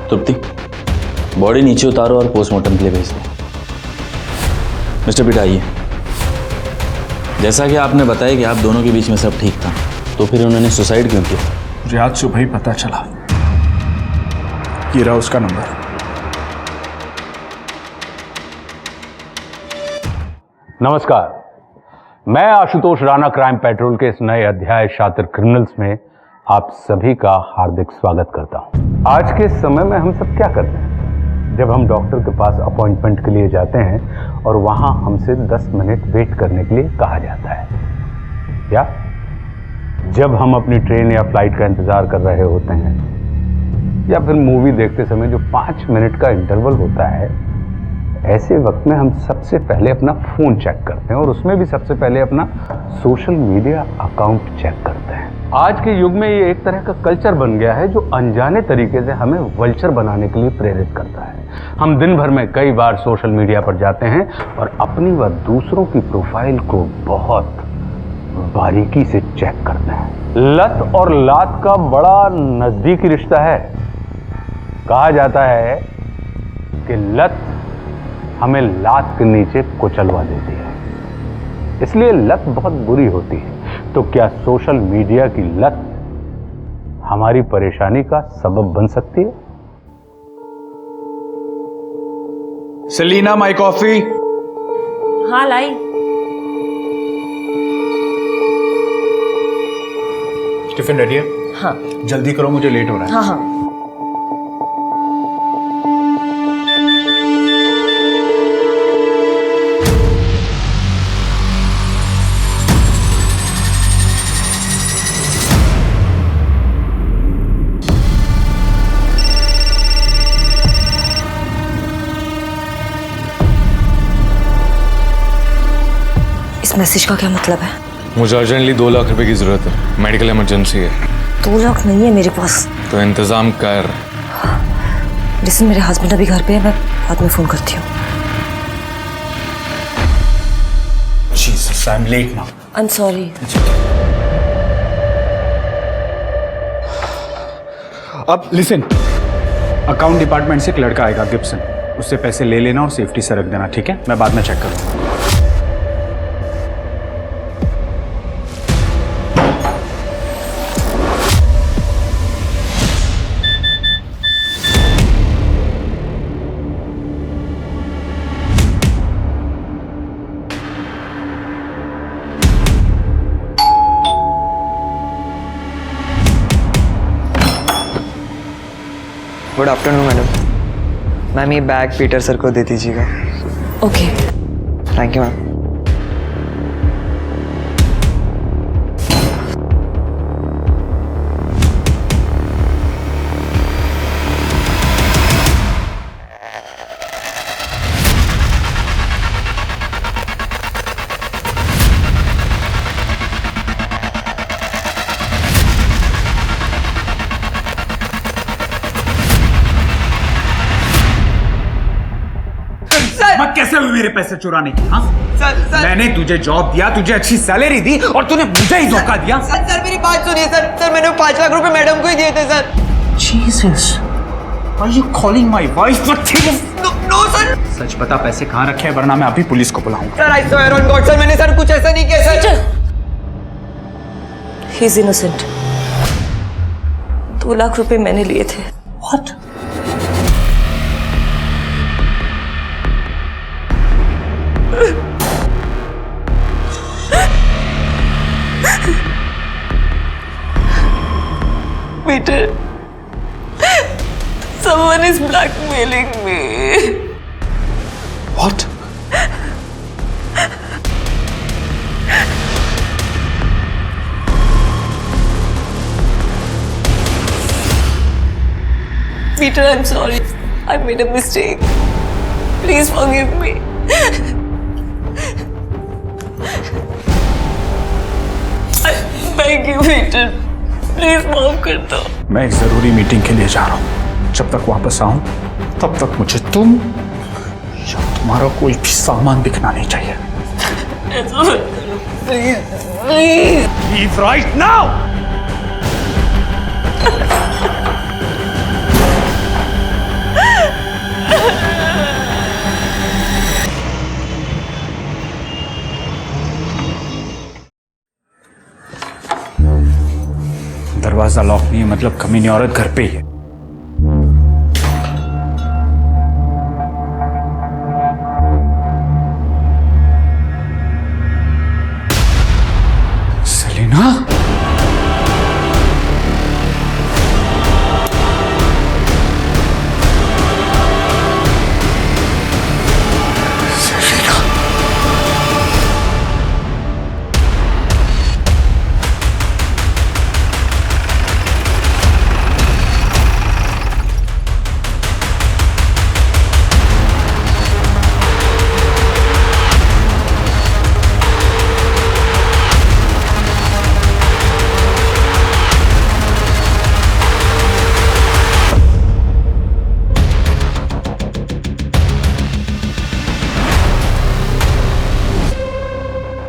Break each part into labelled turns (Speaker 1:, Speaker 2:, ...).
Speaker 1: तृप्ति, body नीचे उतारो और पोस्टमार्टम के लिए भेज दो। मिस्टर पीटा, आइए। जैसा कि आपने बताया कि आप दोनों के बीच में सब ठीक था, तो फिर उन्होंने सुसाइड क्यों किया?
Speaker 2: मुझे आज सुबह ही पता चला। ये रहा उसका नंबर।
Speaker 3: नमस्कार, मैं आशुतोष राणा क्राइम पेट्रोल के इस नए अध्याय शातिर क्रिमिनल्स में आप सभी का हार्दिक स्वागत करता हूं। आज के समय में हम सब क्या करते हैं? जब हम डॉक्टर के पास अपॉइंटमेंट के लिए जाते हैं और वहां हमसे 10 मिनट वेट करने के लिए कहा जाता है, या जब हम अपनी ट्रेन या फ्लाइट का इंतजार कर रहे होते हैं, या फिर मूवी देखते समय जो 5 मिनट का इंटरवल होता है, ऐसे वक्त में हम सबसे पहले अपना फोन चेक करते हैं और उसमें भी सबसे पहले अपना सोशल मीडिया अकाउंट चेक करते हैं। आज के युग में ये एक तरह का कल्चर बन गया है जो अनजाने तरीके से हमें वल्चर बनाने के लिए प्रेरित करता है। हम दिन भर में कई बार सोशल मीडिया पर जाते हैं और अपनी व दूसरों की प्रोफाइल को बहुत बारीकी से चेक करते हैं। लत और लात का बड़ा नजदीकी रिश्ता है। कहा जाता है कि लत हमें लात के नीचे कुचलवा देती है, इसलिए लत बहुत बुरी होती है। तो क्या सोशल मीडिया की लत हमारी परेशानी का सबब बन सकती है?
Speaker 2: Selina, my coffee.
Speaker 4: हाँ लाई।
Speaker 2: टिफिन रेडी है?
Speaker 4: हाँ।
Speaker 2: जल्दी करो, मुझे लेट हो रहा है।
Speaker 4: हाँ हाँ। इस मैसेज का क्या मतलब है?
Speaker 5: मुझे अर्जेंटली 2 लाख रुपए की जरूरत है, मेडिकल इमरजेंसी है।
Speaker 4: 2 लाख नहीं है मेरे पास।
Speaker 5: तो इंतजाम कर।
Speaker 4: लिसन, मेरे हस्बैंड अभी घर पे है, मैं बाद में फोन करती हूँ।
Speaker 2: Jesus, I am late now.
Speaker 4: I am sorry.
Speaker 2: अब लिसन, अकाउंट डिपार्टमेंट से एक लड़का आएगा, गिब्सन। उससे पैसे ले लेना और सेफ्टी से रख देना, ठीक है? मैं बाद में चेक करूंगा।
Speaker 6: Good afternoon madam. मैम ये बैग पीटर सर को दे दीजिएगा।
Speaker 4: ओके।
Speaker 6: Thank you ma'am.
Speaker 2: कैसे हुई मेरे पैसे चुराने की? हाँ?
Speaker 6: सर
Speaker 2: मैंने तुझे जॉब दिया, तुझे अच्छी सैलरी दी और तूने मुझे ही धोखा दिया।
Speaker 6: सर मेरी बात सुनिए सर मैंने 5 लाख रुपए मैडम को ही दिए थे sir.
Speaker 2: Jesus, are you calling my wife for thief?
Speaker 6: No sir.
Speaker 2: सच बता, पैसे कहाँ रखे हैं, वरना मैं अभी पुलिस को बुलाऊंगा।
Speaker 6: Sir I swear on God sir, मैंने सर कुछ ऐसा नहीं किया sir.
Speaker 4: He is innocent. 2 lakh रुपए मैंने लिए थे।
Speaker 2: What?
Speaker 4: Peter, someone is blackmailing me.
Speaker 2: What?
Speaker 4: Peter, I'm sorry. I made a mistake. Please forgive me. I beg you, Peter. Please माफ कर दो।
Speaker 2: मैं एक जरूरी मीटिंग के लिए जा रहा हूँ। जब तक वापस आऊं तब तक मुझे तुम या तुम्हारा कोई भी सामान दिखना नहीं चाहिए।
Speaker 4: Please please
Speaker 2: leave right now. दरवाजा लॉक नहीं है, मतलब कमीनी औरत घर पे ही है। सेलिना,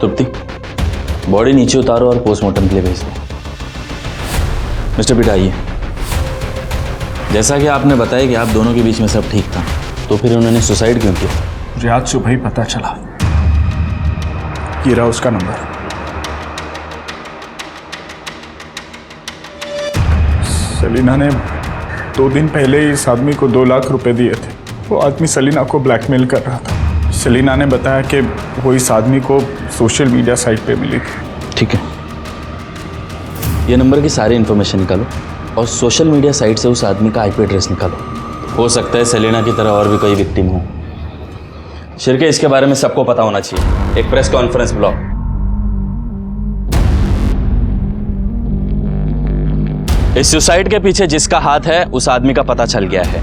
Speaker 1: तृप्ति, बॉडी नीचे उतारो और पोस्टमार्टम के लिए भेज दो। मिस्टर पीटा आइए। जैसा कि आपने बताया कि आप दोनों के बीच में सब ठीक था, तो फिर उन्होंने सुसाइड क्यों किया?
Speaker 2: मुझे आज सुबह ही पता चला। ये रहा उसका नंबर। सेलिना ने 2 दिन पहले इस आदमी को 2 लाख रुपए दिए थे। वो आदमी सेलिना को ब्लैकमेल कर रहा था। सेलिना ने बताया कि वो इस आदमी को सोशल मीडिया साइट पे मिली थी।
Speaker 1: ठीक है, ये नंबर की सारी इन्फॉर्मेशन निकालो और सोशल मीडिया साइट से उस आदमी का आईपी एड्रेस निकालो। हो सकता है सेलिना की तरह और भी कोई विक्टिम हो। शिरके, इसके बारे में सबको पता होना चाहिए। एक प्रेस कॉन्फ्रेंस बुलाओ। इस सुसाइड के पीछे जिसका हाथ है उस आदमी का पता चल गया है।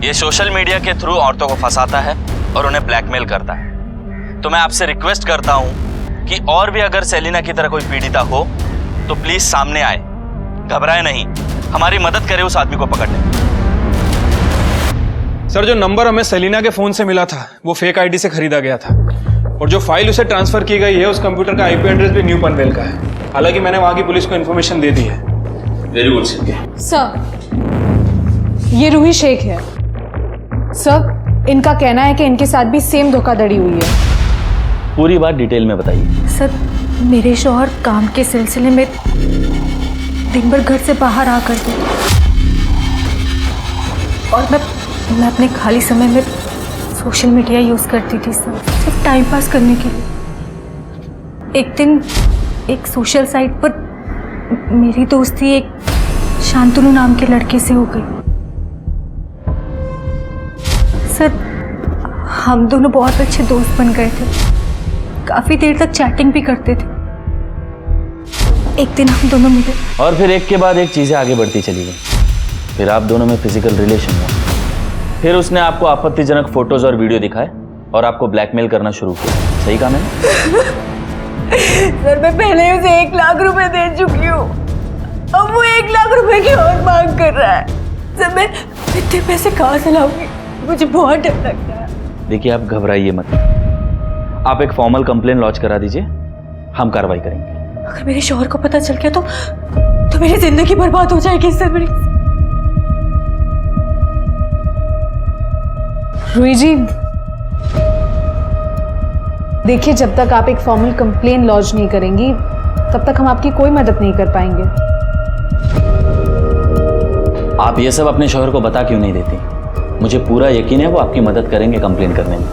Speaker 1: ये सोशल मीडिया के थ्रू औरतों को फंसाता है और उन्हें ब्लैकमेल करता है। तो मैं आपसे रिक्वेस्ट करता हूं कि और भी अगर सेलिना की तरह कोई पीड़िता हो तो प्लीज सामने आए, घबराए नहीं, हमारी मदद करे उस आदमी को पकड़ने।
Speaker 5: सर, जो नंबर हमें सेलिना के फोन से मिला था वो फेक आईडी से खरीदा गया था, और जो फाइल उसे ट्रांसफर की गई है उस कंप्यूटर का आईपी एड्रेस भी न्यू पनवेल का है। हालांकि मैंने वहां की पुलिस को इन्फॉर्मेशन दे दी है।
Speaker 1: Very good Shirke.
Speaker 7: सर, ये रूही शेख है। सर, इनका कहना है कि इनके साथ भी सेम धोखाधड़ी हुई है।
Speaker 1: पूरी बात डिटेल में बताइए।
Speaker 7: सर, मेरे शौहर काम के सिलसिले में दिन भर घर से बाहर आ करते और मैं अपने खाली समय में सोशल मीडिया यूज करती थी सर, सिर्फ टाइम पास करने के लिए। एक दिन एक सोशल साइट पर मेरी दोस्ती एक शांतनु नाम के लड़के से हो गई। सर, हम दोनों बहुत अच्छे दोस्त बन गए थे, काफी देर तक चैटिंग भी करते थे। एक दिन हम दोनों मिले
Speaker 1: और फिर एक के बाद एक चीजें आगे बढ़ती चली गई। फिर आप दोनों में फिजिकल रिलेशन हुआ। फिर उसने आपको आपत्तिजनक फोटोज और वीडियो दिखाए और आपको ब्लैकमेल करना शुरू किया। सही कहा मैंने?
Speaker 4: सर, मैं पहले ही उसे 1 लाख रुपए दे चुकी हूँ, अब वो 1 लाख रुपए की और मांग कर रहा है। सर, मैं इतने पैसे कहाँ से लाऊंगी? मुझे बहुत डर लगता है।
Speaker 1: देखिए, आप घबराइए मत। आप एक फॉर्मल कंप्लेन लॉन्च करा दीजिए, हम कार्रवाई करेंगे।
Speaker 4: अगर मेरे शौहर को पता चल गया तो मेरी जिंदगी बर्बाद हो जाएगी सर। मेरी
Speaker 7: रूही जी, देखिए, जब तक आप एक फॉर्मल कंप्लेन लॉन्च नहीं करेंगी तब तक हम आपकी कोई मदद नहीं कर पाएंगे।
Speaker 1: आप ये सब अपने शौहर को बता क्यों नहीं देती? मुझे पूरा यकीन है वो आपकी मदद करेंगे कंप्लेन करने में।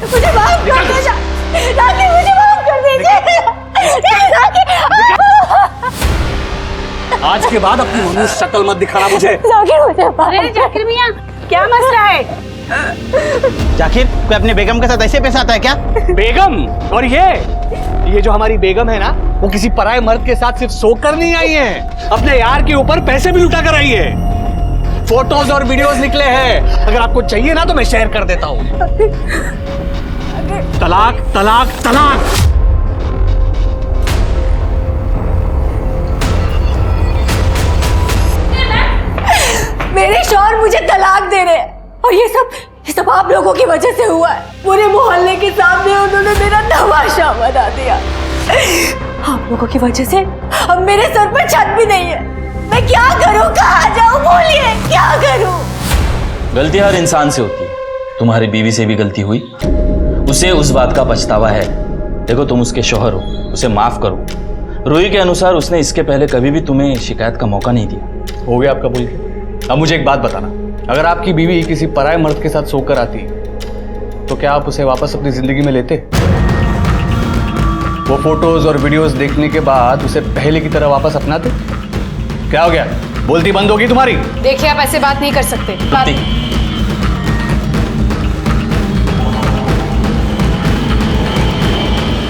Speaker 4: मुझे माफ कर दीजिए, मुझे माफ कर दीजिए।
Speaker 8: आज के बाद अपनी मनुष्य शक्ल मत दिखाना मुझे।
Speaker 4: अरे जाकिर मियां, क्या मसला है?
Speaker 8: जाकिर, कोई अपने बेगम के साथ ऐसे पेश आता है क्या? बेगम? और ये जो हमारी बेगम है ना, वो किसी पराये मर्द के साथ सिर्फ सोकर नहीं आई है, अपने यार के ऊपर पैसे भी लुटा कर आई है। फोटोज और वीडियोस निकले हैं, अगर आपको चाहिए ना तो मैं शेयर कर देता हूँ। तलाक, तलाक, तलाक।
Speaker 4: मेरे शौहर मुझे तलाक दे रहे हैं और ये सब आप लोगों की वजह से हुआ है। पूरे मोहल्ले के सामने उन्होंने मेरा तमाशा बना दिया। आप लोगों की वजह से अब मेरे सर पर छत भी नहीं है। मैं क्या करूं, कहाँ जाऊं? बोलिए, क्या करूं?
Speaker 1: गलती हर इंसान से होती है। तुम्हारी बीवी से भी गलती हुई, उसे उस बात का पछतावा है। देखो, तुम उसके शौहर हो, उसे माफ करो। रूही के अनुसार उसने इसके पहले कभी भी तुम्हें शिकायत का मौका नहीं दिया।
Speaker 3: हो गया आपका बोल के। अब मुझे एक बात बताना, अगर आपकी बीवी किसी पराये मर्द के साथ सोकर आती तो क्या आप उसे वापस अपनी जिंदगी में लेते? वो फोटोज और वीडियोस देखने के बाद उसे पहले की तरह वापस अपनाते? क्या हो गया, बोलती बंद होगी तुम्हारी?
Speaker 7: देखिए आप ऐसे बात नहीं कर सकते।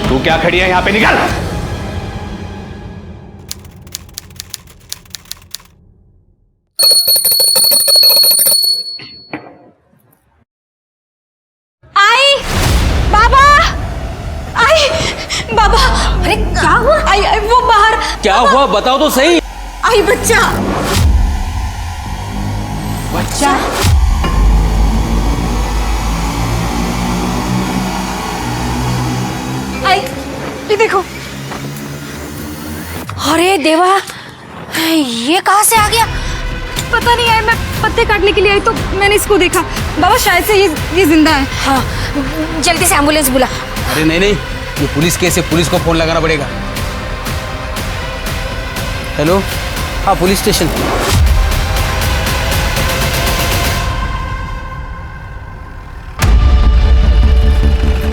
Speaker 3: तू क्या खड़ी है यहाँ पे, निकल!
Speaker 4: आई बाबा, आई बाबा, अरे क्या हुआ? आई वो बाहर।
Speaker 1: क्या हुआ बताओ तो सही।
Speaker 4: आई बच्चा, बच्चा आई, ये देखो। अरे देवा, ये कहाँ से आ गया?
Speaker 7: पता नहीं यार, मैं पत्ते काटने के लिए आई तो मैंने इसको देखा। बाबा शायद से ये जिंदा है।
Speaker 4: हाँ, जल्दी से एम्बुलेंस बुला।
Speaker 8: अरे नहीं नहीं, ये पुलिस केस है, पुलिस को फोन लगाना पड़ेगा। हेलो, हाँ पुलिस स्टेशन।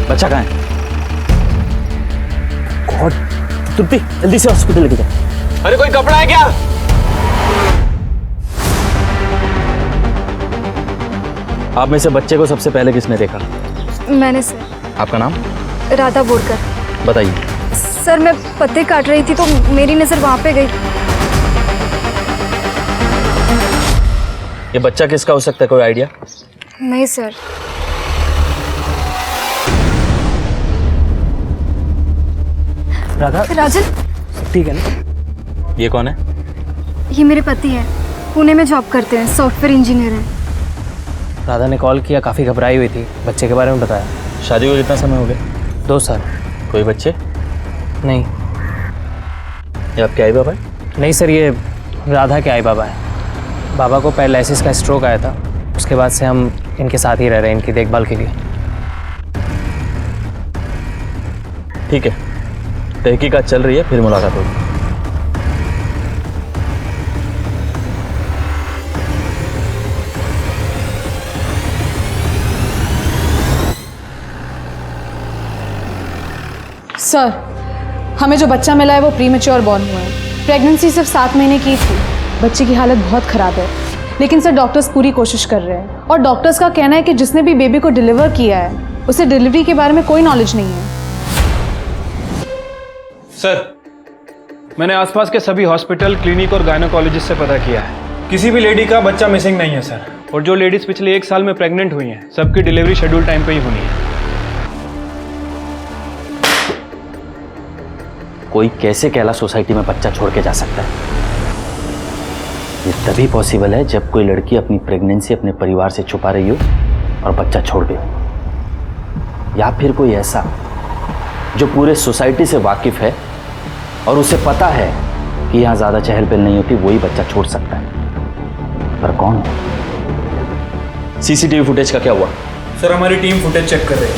Speaker 1: बच्चा कहाँ है? गॉड, तुर्ती जल्दी से हॉस्पिटल लेके जाओ।
Speaker 3: अरे कोई कपड़ा है क्या?
Speaker 1: आप में से बच्चे को सबसे पहले किसने देखा?
Speaker 7: मैंने सर।
Speaker 1: आपका नाम?
Speaker 7: राधा बोरकर।
Speaker 1: बताइए।
Speaker 7: सर मैं पत्ते काट रही थी तो मेरी नज़र वहाँ पे गई।
Speaker 1: ये बच्चा किसका हो सकता है, कोई आइडिया?
Speaker 7: नहीं सर।
Speaker 1: राधा,
Speaker 7: राजन,
Speaker 8: ठीक है ना?
Speaker 1: ये कौन है?
Speaker 7: ये मेरे पति हैं, पुणे में जॉब करते हैं, सॉफ्टवेयर इंजीनियर हैं।
Speaker 8: राधा ने कॉल किया, काफ़ी घबराई हुई थी, बच्चे के बारे में बताया।
Speaker 1: शादी को कितना समय हो गया?
Speaker 8: 2 साल।
Speaker 1: कोई बच्चे?
Speaker 8: नहीं।
Speaker 1: ये आपके आई बाबा है?
Speaker 8: नहीं सर, ये राधा के आई बाबा है। बाबा को पैरालिसिस का स्ट्रोक आया था, उसके बाद से हम इनके साथ ही रह रहे हैं इनकी देखभाल के लिए।
Speaker 1: ठीक है, तहकीकात चल रही है, फिर मुलाकात होगी।
Speaker 9: सर, हमें जो बच्चा मिला है वो प्रीमेच्योर बॉर्न हुआ है। प्रेगनेंसी सिर्फ 7 महीने की थी। बच्चे की हालत बहुत ख़राब है, लेकिन सर डॉक्टर्स पूरी कोशिश कर रहे हैं और डॉक्टर्स का कहना है कि जिसने भी बेबी को डिलीवर किया है उसे डिलीवरी के बारे में कोई नॉलेज नहीं है।
Speaker 5: सर, मैंने आसपास के सभी हॉस्पिटल, क्लिनिक और गायनोकोलॉजिस्ट से पता किया है, किसी भी लेडी का बच्चा मिसिंग नहीं है सर। और जो लेडीज पिछले 1 साल में प्रेग्नेंट हुई हैं, सबकी डिलीवरी शेड्यूल टाइम पे ही होनी है।
Speaker 1: कोई कैसे कैलाश सोसाइटी में बच्चा छोड़ के जा सकता है? ये तभी पॉसिबल है जब कोई लड़की अपनी प्रेगनेंसी अपने परिवार से छुपा रही हो और बच्चा छोड़ दे, या फिर कोई ऐसा जो पूरे सोसाइटी से वाकिफ है और उसे पता है कि यहाँ ज़्यादा चहल पहल नहीं होती, वही बच्चा छोड़ सकता है। पर कौन? सीसीटीवी फुटेज का क्या हुआ?
Speaker 5: सर, हमारी टीम फुटेज चेक कर रही है।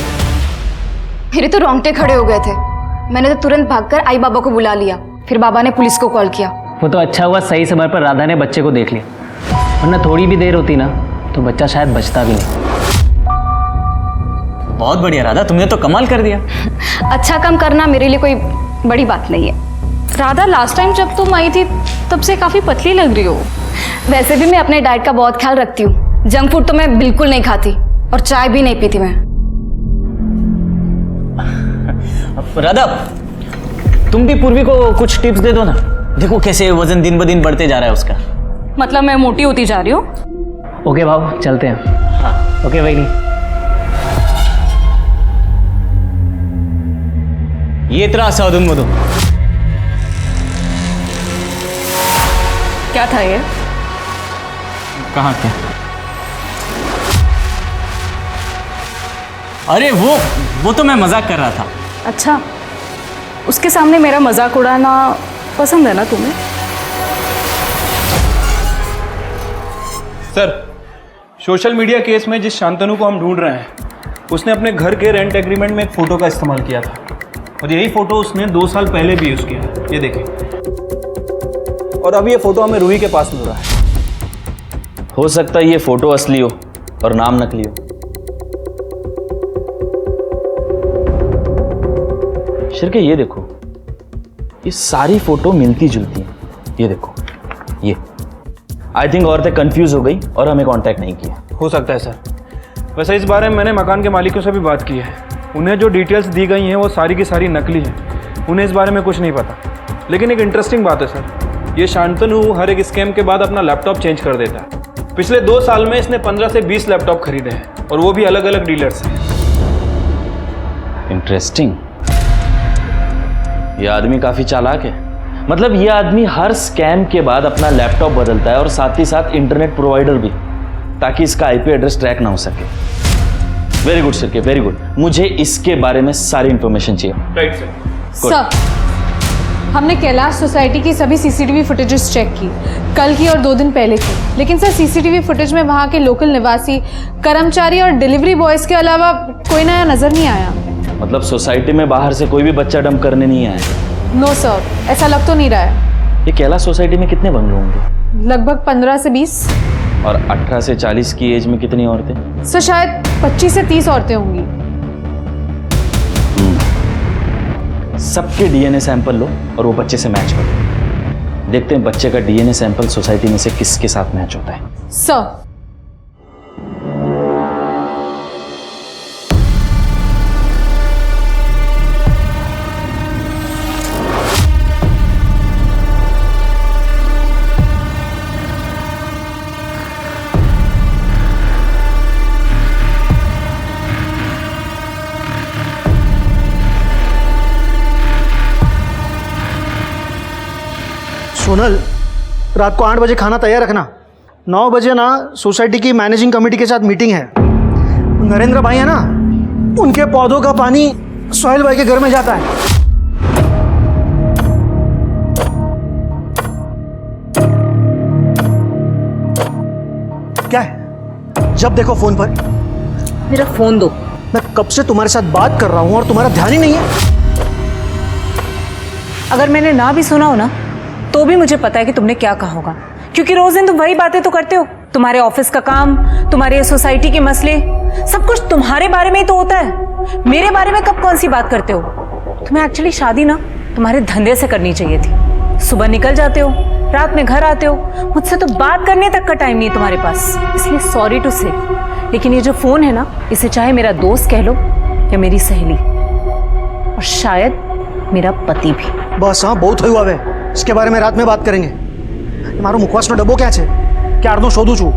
Speaker 7: मेरे तो रोंगटे खड़े हो गए थे। मैंने तो तुरंत भागकर आई बाबा को बुला लिया, फिर बाबा ने पुलिस को कॉल किया।
Speaker 8: वो तो अच्छा हुआ सही समय पर राधा ने बच्चे को देख लिया, वरना थोड़ी भी देर होती ना तो बच्चा शायद बचता भी नहीं।
Speaker 1: बहुत बढ़िया राधा, तुमने तो कमाल कर दिया।
Speaker 7: अच्छा काम करना मेरे लिए कोई बड़ी बात नहीं है।
Speaker 9: राधा, लास्ट टाइम जब तुम आई थी तब से काफ़ी पतली लग रही हो।
Speaker 7: वैसे भी मैं अपने डाइट का बहुत ख्याल रखती हूँ। जंक फूड तो मैं बिल्कुल नहीं खाती और चाय भी नहीं पीती मैं।
Speaker 1: राधा, तुम भी पूर्वी को कुछ टिप्स दे दो ना। देखो कैसे वजन दिन ब दिन बढ़ते जा रहा है उसका।
Speaker 9: मतलब मैं मोटी होती जा रही हूँ।
Speaker 8: ओके भाव, चलते हैं। हाँ ओके भाई। नहीं
Speaker 1: ये इतना साधुन मधुन
Speaker 9: क्या था ये?
Speaker 1: कहाँ क्या? अरे वो तो मैं मजाक कर रहा था।
Speaker 9: अच्छा, उसके सामने मेरा मजाक उड़ाना पसंद है ना तुम्हें?
Speaker 5: सर, सोशल मीडिया केस में जिस शांतनु को हम ढूंढ रहे हैं, उसने अपने घर के रेंट एग्रीमेंट में एक फोटो का इस्तेमाल किया था। और यही फोटो उसने 2 साल पहले भी यूज़ किया है, ये देखिए। और अब ये फोटो हमें रूही के पास मिल रहा है।
Speaker 1: हो सकता है ये फोटो असली हो और नाम नकली हो। शिर्के ये देखो, ये सारी फोटो मिलती जुलती हैं। ये देखो, ये आई थिंक औरतें कंफ्यूज हो गई और हमें कांटेक्ट नहीं किया।
Speaker 5: हो सकता है सर। वैसे इस बारे में मैंने मकान के मालिकों से भी बात की है। उन्हें जो डिटेल्स दी गई हैं वो सारी की सारी नकली हैं। उन्हें इस बारे में कुछ नहीं पता। लेकिन एक इंटरेस्टिंग बात है सर, ये शांतनु हर एक स्कैम के बाद अपना लैपटॉप चेंज कर देता है। पिछले 2 साल में इसने 15 से 20 लैपटॉप खरीदे हैं और वो भी अलग अलग डीलर से।
Speaker 1: इंटरेस्टिंग। ये आदमी काफी चालाक है। मतलब ये आदमी हर स्कैम के बाद अपना लैपटॉप बदलता है और साथ ही साथ इंटरनेट प्रोवाइडर भी, ताकि इसका आईपी एड्रेस ट्रैक ना हो सके। Very good Shirke, very good. मुझे इसके बारे में सारी इंफॉर्मेशन चाहिए।
Speaker 5: Right sir.
Speaker 9: सर, हमने कैलाश सोसाइटी की सभी सीसीटीवी फुटेजेस चेक की, कल की और 2 दिन पहले की। लेकिन सर, सीसीटीवी फुटेज में वहाँ के लोकल निवासी, कर्मचारी और डिलीवरी बॉयज़ के अलावा कोई नया नजर नहीं आया।
Speaker 1: मतलब सोसाइटी में बाहर से कोई भी बच्चा डंप करने नहीं आया?
Speaker 9: नो सर, ऐसा लग तो नहीं रहा है।
Speaker 1: ये कैलाश सोसाइटी में कितने बंगलो होंगे?
Speaker 9: लगभग 15 से 20।
Speaker 1: और 18 से 40 की एज में कितनी औरतें?
Speaker 9: सर, शायद 25 से 30 औरतें होंगी।
Speaker 1: सबके डीएनए सैंपल लो और वो बच्चे से मैच करो। देखते हैं बच्चे का डीएनए सैंपल सोसाइटी में से किसके साथ मैच होता है।
Speaker 9: सर,
Speaker 10: सोनल, रात को 8 बजे खाना तैयार रखना। 9 बजे ना सोसाइटी की मैनेजिंग कमेटी के साथ मीटिंग है। नरेंद्र भाई है ना, उनके पौधों का पानी सोहेल भाई के घर में जाता है। क्या है? जब देखो फोन पर।
Speaker 4: मेरा फोन दो।
Speaker 10: मैं कब से तुम्हारे साथ बात कर रहा हूं और तुम्हारा ध्यान ही नहीं है।
Speaker 4: अगर मैंने ना भी सुना हो ना, तो भी मुझे पता है कि तुमने क्या कहा होगा, क्योंकि रोज दिन तुम वही बातें तो करते हो। तुम्हारे ऑफिस का काम, तुम्हारे सोसाइटी के मसले, सब कुछ तुम्हारे बारे में ही तो होता है। मेरे बारे में कब कौन सी बात करते हो? तुम्हें एक्चुअली शादी ना तुम्हारे धंधे से करनी चाहिए थी। सुबह निकल जाते हो, रात में घर आते हो, मुझसे तो बात करने तक का टाइम नहीं है तुम्हारे पास। इसलिए सॉरी टू से, लेकिन ये जो फोन है ना, इसे चाहे मेरा दोस्त कह लो या मेरी सहेली, और शायद मेरा पति भी।
Speaker 10: बस हाँ, बहुत हुआ वे। इसके बारे में रात में बात करेंगे। मारो मुखवास नो डब्बो क्या छे? क्यारनो शोधू छू।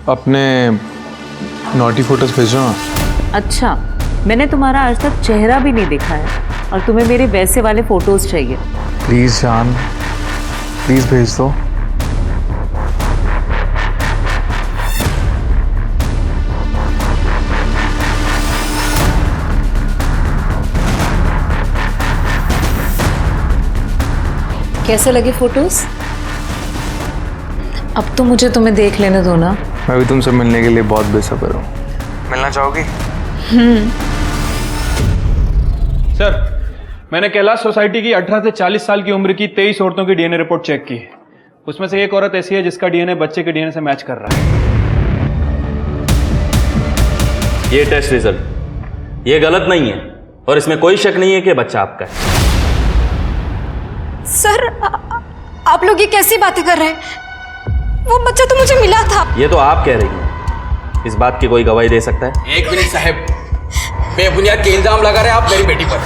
Speaker 11: अपने नॉटी फोटोज भेजो ना।
Speaker 4: अच्छा, मैंने तुम्हारा आज तक चेहरा भी नहीं देखा है और तुम्हें मेरे वैसे वाले फोटोज चाहिए।
Speaker 11: प्लीज़ जान, प्लीज़ भेज दो।
Speaker 4: कैसे लगे फोटोज? अब तो मुझे तुम्हें देख लेने दो ना।
Speaker 11: मैं भी तुमसे मिलने के लिए बहुत बेसब्र हूँ। मिलना चाहोगी?
Speaker 5: सर, मैंने कैलाश सोसाइटी की 18 से 40 साल की उम्र की 23 औरतों की डीएनए रिपोर्ट चेक की है। उसमें से एक औरत ऐसी है जिसका डीएनए बच्चे के डीएनए से मैच कर रहा है।
Speaker 1: ये टेस्ट रिजल्ट ये गलत नहीं है और इसमें कोई शक नहीं है कि बच्चा आपका है।
Speaker 7: सर, आप लोग ये कैसी बातें कर रहे हैं? वो बच्चा तो मुझे मिला था।
Speaker 1: ये तो आप कह रही हैं, इस बात की कोई गवाही दे सकता है?
Speaker 12: एक मिनट साहब, बेबुनियाद के इल्जाम लगा रहे हैं आप मेरी बेटी पर।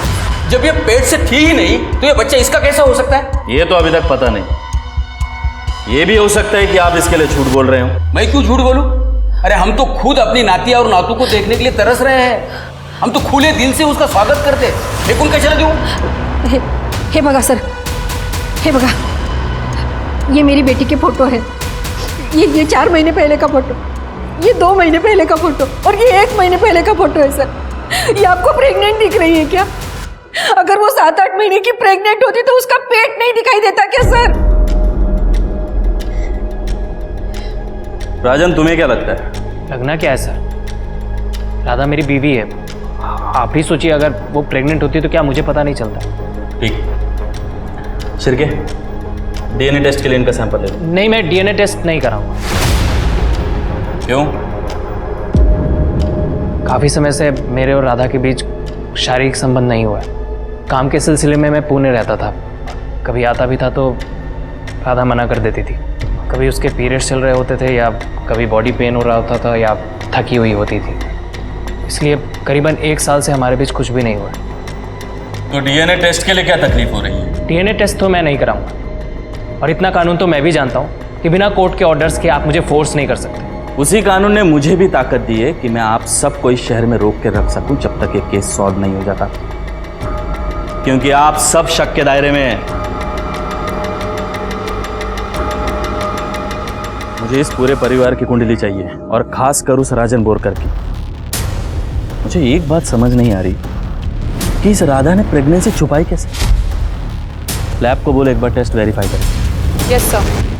Speaker 12: जब ये पेट से थी ही नहीं तो ये बच्चा इसका कैसा हो सकता है?
Speaker 1: ये तो अभी तक पता नहीं। ये भी हो सकता है कि आप इसके लिए झूठ बोल रहे हो।
Speaker 12: मैं क्यों झूठ बोलूं? अरे हम तो खुद अपनी नातिया और नातू को देखने के लिए तरस रहे हैं। हम तो खुले दिल से उसका स्वागत करते। मैं कौन कैसे दूं?
Speaker 7: हे बगा सर, हे बगा, ये मेरी बेटी की फोटो है। ये 4 महीने पहले का फोटो।
Speaker 4: ये 2 महीने पहले का फोटो और ये 1 महीने पहले का फोटो है सर। ये आपको प्रेग्नेंट दिख रही है क्या? अगर वो 7-8 महीने की प्रेग्नेंट होती तो उसका पेट नहीं दिखाई देता क्या सर?
Speaker 1: राजन, तुम्हें क्या लगता है?
Speaker 5: लगना क्या है सर, राधा मेरी बीवी है। आप ही सोचिए, अगर वो प्रेग्नेंट होती तो क्या मुझे पता नहीं चलता?
Speaker 1: ठीक। शिर्के, डीएनए टेस्ट के लिए इनका सैंपल ले लो।
Speaker 5: नहीं, मैं डीएनए टेस्ट नहीं कराऊंगा।
Speaker 1: क्यों?
Speaker 5: काफ़ी समय से मेरे और राधा के बीच शारीरिक संबंध नहीं हुआ है। काम के सिलसिले में मैं पुणे रहता था, कभी आता भी था तो राधा मना कर देती थी। कभी उसके पीरियड्स चल रहे होते थे, या कभी बॉडी पेन हो रहा होता था, या थकी हुई होती थी। इसलिए करीबन 1 साल से हमारे बीच कुछ भी नहीं हुआ।
Speaker 1: तो डीएनए टेस्ट के लिए क्या तकलीफ हो रही है?
Speaker 5: डीएनए टेस्ट तो मैं नहीं कराऊंगा, और इतना कानून तो मैं भी जानता हूँ कि बिना कोर्ट के ऑर्डर्स के आप मुझे फोर्स नहीं कर सकते।
Speaker 1: उसी कानून ने मुझे भी ताकत दी है कि मैं आप सबको इस शहर में रोक के रख सकूं जब तक ये केस सॉल्व नहीं हो जाता, क्योंकि आप सब शक के दायरे में हैं। मुझे इस पूरे परिवार की कुंडली चाहिए, और खास कर उस राजन बोरकर की। मुझे एक बात समझ नहीं आ रही कि इस राधा ने प्रेगनेंसी छुपाई कैसे। लैब को बोलो एक बार टेस्ट वेरीफाई करें।
Speaker 9: Yes sir.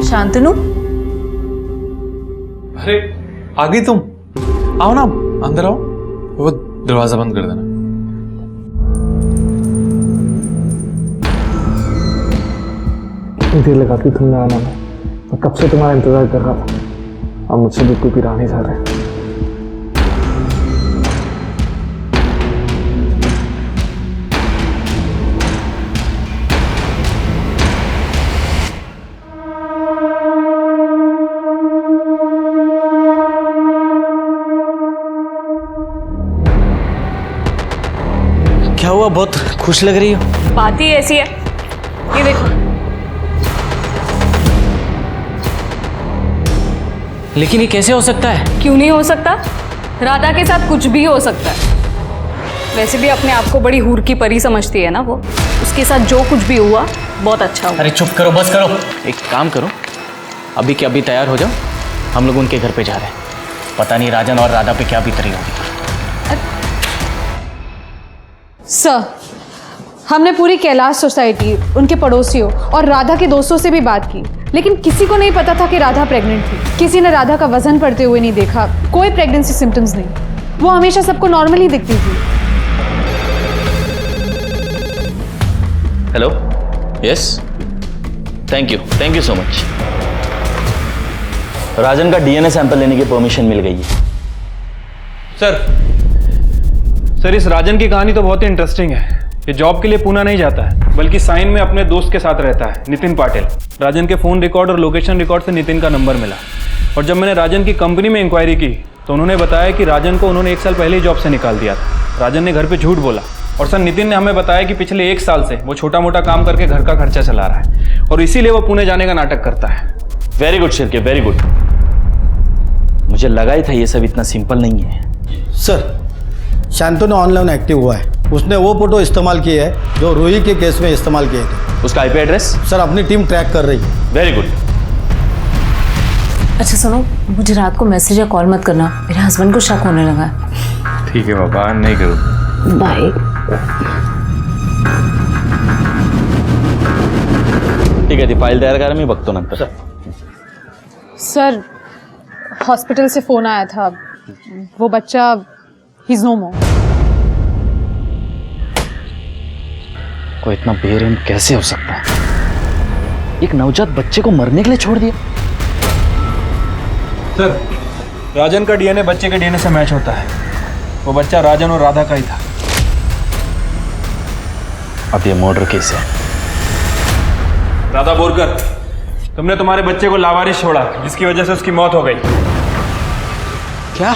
Speaker 7: शांतनु,
Speaker 11: अरे आ गई तुम? आओ ना, अंदर आओ। वो दरवाजा बंद कर देना।
Speaker 10: देर लगाती तुमने आना में, मैं कब से तुम्हारा इंतजार कर रहा था। अब मुझसे भी कोई पिरा नहीं जा रहे।
Speaker 8: क्या हुआ, बहुत खुश लग रही हो?
Speaker 7: बात ही ऐसी है, ये देखो।
Speaker 8: लेकिन ये कैसे हो सकता है?
Speaker 7: क्यों नहीं हो सकता? राधा के साथ कुछ भी हो सकता है। वैसे भी अपने आप को बड़ी हूर की परी समझती है ना वो। उसके साथ जो कुछ भी हुआ बहुत अच्छा हुआ।
Speaker 8: अरे चुप करो, बस करो। एक काम करो, अभी के अभी तैयार हो जाओ, हम लोग उनके घर पे जा रहे हैं। पता नहीं राजन और राधा पे क्या बीत रही होगी।
Speaker 9: सर, हमने पूरी कैलाश सोसाइटी, उनके पड़ोसियों और राधा के दोस्तों से भी बात की, लेकिन किसी को नहीं पता था कि राधा प्रेग्नेंट थी। किसी ने राधा का वजन बढ़ते हुए नहीं देखा, कोई प्रेगनेंसी सिम्टम्स नहीं। वो हमेशा सबको नॉर्मल ही दिखती थी।
Speaker 1: Hello, yes, thank you so much. Rajan का डीएनए सैंपल लेने की परमिशन मिल गई है।
Speaker 5: सर, इस राजन की कहानी तो बहुत ही इंटरेस्टिंग है। ये जॉब के लिए पूना नहीं जाता है, बल्कि साइन में अपने दोस्त के साथ रहता है, नितिन पाटिल। राजन के फ़ोन रिकॉर्ड और लोकेशन रिकॉर्ड से नितिन का नंबर मिला, और जब मैंने राजन की कंपनी में इंक्वायरी की तो उन्होंने बताया कि राजन को उन्होंने 1 साल पहले ही जॉब से निकाल दिया था। राजन ने घर पे झूठ बोला, और सर नितिन ने हमें बताया कि पिछले 1 साल से वो छोटा मोटा काम करके घर का खर्चा चला रहा है, और इसीलिए वो पुणे जाने का नाटक करता है।
Speaker 1: Very good Shirke, very good. मुझे लगा ही था ये सब इतना सिंपल नहीं है।
Speaker 13: सर, शांतनु ऑनलाइन एक्टिव हुआ है। उसने वो फोटो इस्तेमाल किए है जो रूही के केस में इस्तेमाल किए थे।
Speaker 1: उसका आईपी एड्रेस?
Speaker 13: सर, अपनी टीम ट्रैक कर रही है।
Speaker 1: Very good.
Speaker 7: अच्छा सुनो, मुझे रात को मैसेज या कॉल मत करना, मेरे हस्बैंड को शक होने लगा है।
Speaker 11: ठीक है बाबा, नहीं करो।
Speaker 7: बाय।
Speaker 1: ठीक है, ती फाईल तयार करा, मी बघतो नंतर।
Speaker 9: सर, हॉस्पिटल से फ़ोन आया था, वो बच्चा ही इज नो मोर।
Speaker 1: कोई इतना बेरहम कैसे हो सकता है? एक नवजात बच्चे को मरने के लिए छोड़ दिया।
Speaker 5: सर, राजन का डीएनए बच्चे के डीएनए से मैच होता है। वो बच्चा राजन और राधा का ही था।
Speaker 1: अब ये मर्डर केस है।
Speaker 5: राधा बोरकर, तुमने तुम्हारे बच्चे को लावारिस छोड़ा, जिसकी वजह से उसकी मौत हो गई।
Speaker 8: क्या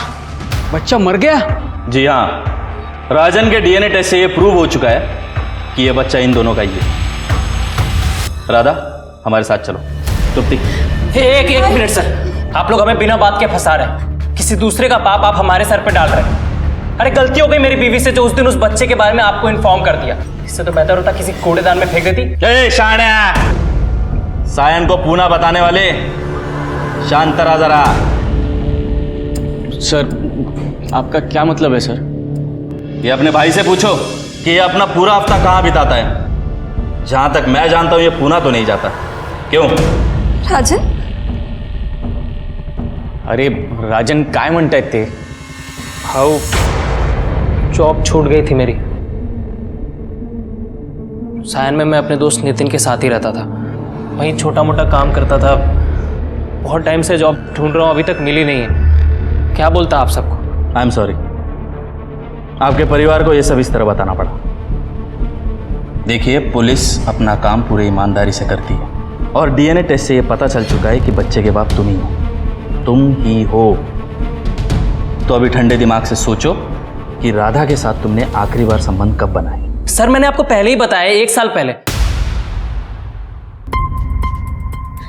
Speaker 8: बच्चा मर गया?
Speaker 1: जी हाँ, राजन के डीएनए टेस्ट से ये प्रूव हो चुका है कि ये बच्चा इन दोनों का ही है। राधा, हमारे साथ चलो। तृप्ति,
Speaker 8: एक मिनट सर, आप लोग हमें बिना बात के फंसा रहे हैं। किसी दूसरे का पाप आप हमारे सर पे डाल रहे हैं। अरे गलती हो गई मेरी बीवी से, जो उस दिन उस बच्चे के बारे में आपको इन्फॉर्म कर दिया। इससे तो बेहतर होता किसी कूड़ेदान में फेंक देती।
Speaker 1: सायन को पूना बताने वाले
Speaker 12: शांत रहा जरा।
Speaker 1: सर आपका क्या मतलब है सर?
Speaker 12: ये अपने भाई से पूछो कि ये अपना पूरा हफ्ता कहाँ बिताता है। जहां तक मैं जानता हूं ये पूना तो नहीं जाता। क्यों?
Speaker 7: राजन,
Speaker 1: अरे राजन काय म्हणतायत ते?
Speaker 6: हाउ जॉब छूट गई थी मेरी। सायन में मैं अपने दोस्त नितिन के साथ ही रहता था, वहीं छोटा मोटा काम करता था। बहुत टाइम से जॉब ढूंढ रहा हूँ, अभी तक मिली नहीं है। क्या बोलता आप सबको?
Speaker 12: आई एम सॉरी, आपके परिवार को ये सब इस तरह बताना पड़ा। देखिए, पुलिस अपना काम पूरी ईमानदारी से करती है और डीएनए टेस्ट से ये पता चल चुका है कि बच्चे के बाप तुम ही हो। तुम ही हो। तो अभी ठंडे दिमाग से सोचो कि राधा के साथ तुमने आखिरी बार संबंध कब बनाए।
Speaker 6: सर मैंने आपको पहले ही बताया, 1 साल पहले,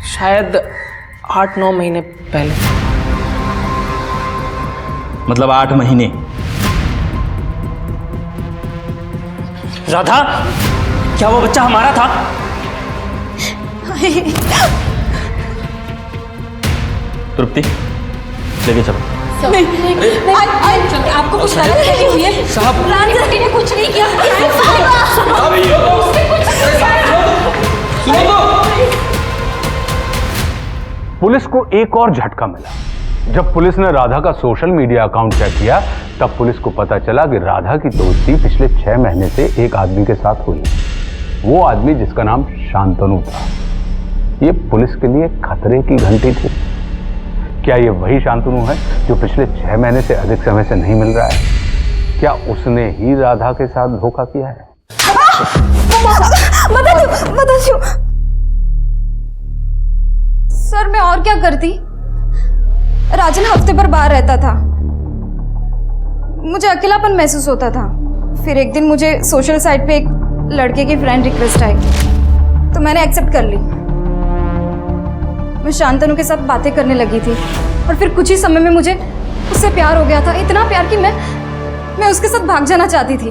Speaker 6: शायद 8-9 महीने पहले।
Speaker 12: मतलब 8 महीने?
Speaker 6: राधा, क्या वो बच्चा हमारा था?
Speaker 12: तृप्ति, लेके चलो।
Speaker 4: आपको कुछ गलत फहमी हुई है साहब? रानी ने कुछ नहीं किया।
Speaker 3: पुलिस को एक और झटका मिला। जब पुलिस ने राधा का सोशल मीडिया अकाउंट चेक किया, तब पुलिस को पता चला कि राधा की दोस्ती पिछले 6 महीने से एक आदमी के साथ हुई। वो आदमी जिसका नाम शांतनु था। ये पुलिस के लिए खतरे की घंटी थी। क्या ये वही शांतनु है जो पिछले 6 महीने से अधिक समय से नहीं मिल रहा है? क्या उसने ही राधा के साथ धोखा किया है?
Speaker 7: बता दो। सर मैं और क्या करती? राजन हफ्ते भर बाहर रहता था, मुझे अकेलापन महसूस होता था। फिर एक दिन मुझे सोशल साइट पे एक लड़के की फ्रेंड रिक्वेस्ट आई, तो मैंने एक्सेप्ट कर ली। मैं शांतनु के साथ बातें करने लगी थी और फिर कुछ ही समय में मुझे उससे प्यार हो गया था। इतना प्यार कि मैं उसके साथ भाग जाना चाहती थी,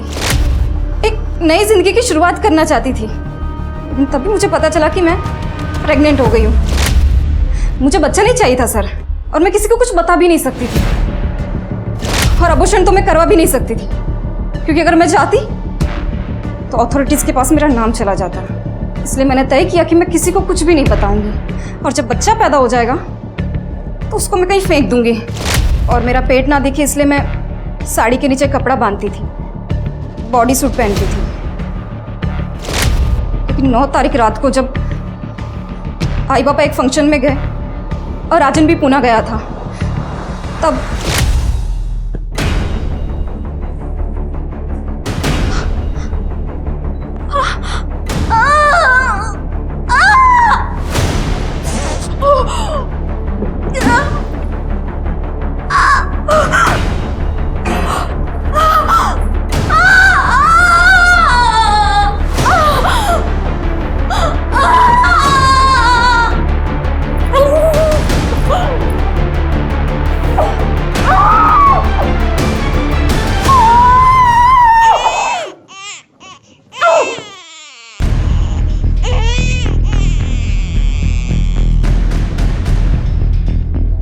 Speaker 7: एक नई जिंदगी की शुरुआत करना चाहती थी। लेकिन तभी मुझे पता चला कि मैं प्रेग्नेंट हो गई हूँ। मुझे बच्चा नहीं चाहिए था सर, और मैं किसी को कुछ बता भी नहीं सकती थी। और अबॉर्शन तो मैं करवा भी नहीं सकती थी, क्योंकि अगर मैं जाती तो अथॉरिटीज़ के पास मेरा नाम चला जाता। इसलिए मैंने तय किया कि मैं किसी को कुछ भी नहीं बताऊंगी, और जब बच्चा पैदा हो जाएगा तो उसको मैं कहीं फेंक दूंगी। और मेरा पेट ना दिखे इसलिए मैं साड़ी के नीचे कपड़ा बांधती थी, बॉडी सूट पहनती थी। लेकिन 9 तारीख रात को जब आई पापा एक फंक्शन में गए और राजन भी पुणे गया था, तब